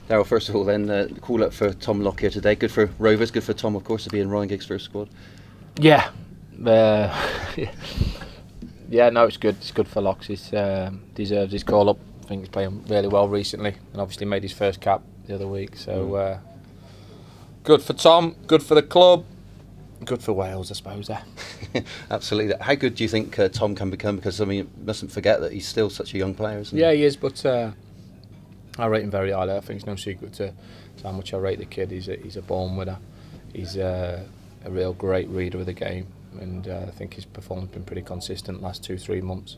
Darrell, first of all then, call up for Tom Lockyer today. Good for Rovers, good for Tom of course to be in Ryan Giggs' first squad. Yeah, yeah, no, it's good. It's good for Locks. He deserves his call up. I think he's playing really well recently, and obviously made his first cap the other week. So good for Tom, good for the club, good for Wales, I suppose. Absolutely. How good do you think Tom can become? Because I mean, you mustn't forget that he's still such a young player, isn't he? Yeah, he is, but I rate him very highly. I think it's no secret to how much I rate the kid. He's a born winner. He's a real great reader of the game, and I think his performance has been pretty consistent the last 2-3 months.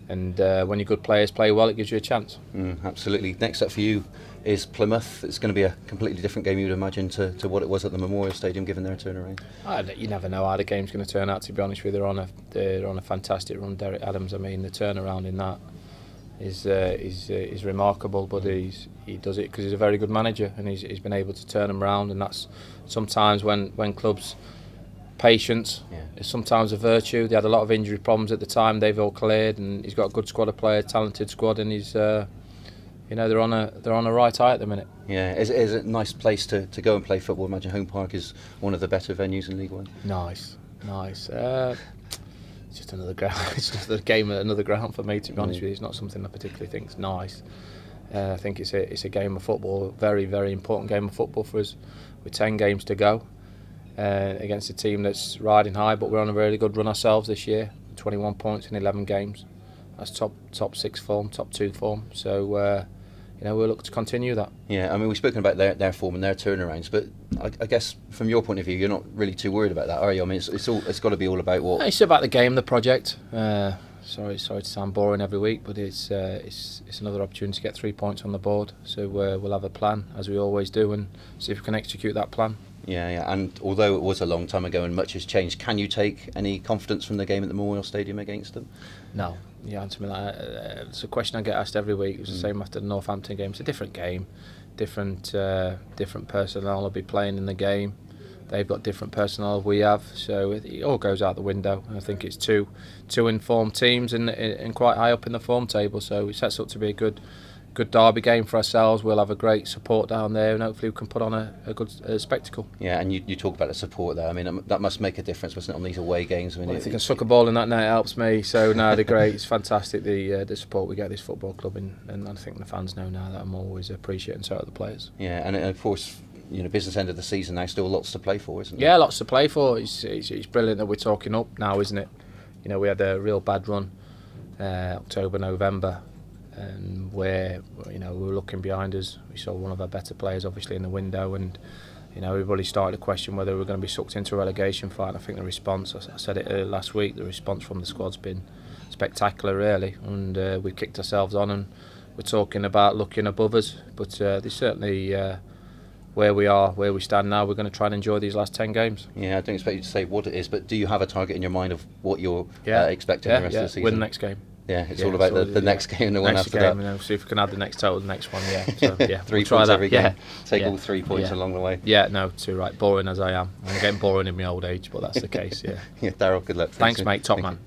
And when your good players play well, it gives you a chance. Absolutely. Next up for you is Plymouth. It's going to be a completely different game, you'd imagine, to what it was at the Memorial Stadium, given their turnaround. You never know how the game's going to turn out. To be honest with you, they're on a fantastic run. Derek Adams, I mean, the turnaround in that is remarkable. But he does it because he's a very good manager, and he's been able to turn them around. And that's sometimes when clubs. Patience is sometimes a virtue. They had a lot of injury problems at the time. They've all cleared, and he's got a good squad of players, talented squad, and he's, they're on a right high at the minute. Yeah, is it a nice place to go and play football? I imagine Home Park is one of the better venues in League One. Nice. It's just another ground. It's just a game at another ground for me. To be honest with you, it's not something I particularly think is nice. I think it's a game of football, a very, very important game of football for us, with 10 games to go. Against a team that's riding high, but we're on a really good run ourselves this year. 21 points in 11 games. That's top 6 form, top 2 form. So we'll look to continue that. Yeah, I mean, we've spoken about their form and their turnarounds, but I guess from your point of view, you're not really too worried about that, are you? I mean, it's got to be all about what. It's about the game, the project. Sorry to sound boring every week, but it's another opportunity to get 3 points on the board. So we'll have a plan, as we always do, and see if we can execute that plan. Yeah, and although it was a long time ago and much has changed, can you take any confidence from the game at the Memorial Stadium against them? No, you answer me like it's a question I get asked every week. It was the same after the Northampton game. It's a different game, different personnel will be playing in the game. They've got different personnel we have, so it all goes out the window. I think it's two informed teams and quite high up in the form table, so it sets up to be a good derby game for ourselves. We'll have a great support down there, and hopefully we can put on a good spectacle. Yeah, and you talk about the support there. I mean, that must make a difference, mustn't it, on these away games? I mean, if you can suck a ball in that net, it helps me. So no, they're great. It's fantastic the support we get at this football club, and I think the fans know now that I'm always appreciating so are the players. Yeah, and of course, business end of the season now, still lots to play for, isn't there? Yeah, lots to play for. It's brilliant that we're talking up now, isn't it? We had a real bad run, October, November. And where we were looking behind us, we saw one of our better players obviously in the window, and everybody started to question whether we were going to be sucked into a relegation fight. And I think the response, I said it last week, the response from the squad's been spectacular really, and we've kicked ourselves on, and we're talking about looking above us, but there's certainly where we stand now, we're going to try and enjoy these last 10 games. Yeah, I don't expect you to say what it is, but do you have a target in your mind of what you're expecting the rest of the season? Win the next game. Yeah, it's all about the next game and the one after that. See if we can add the next total, the next one. Yeah, so, yeah, 3 points every game. Take all 3 points along the way. Yeah, no, too right. Boring as I am, I'm getting boring in my old age, but that's the case. Yeah. Darrell, good luck. Thanks, mate. Top man.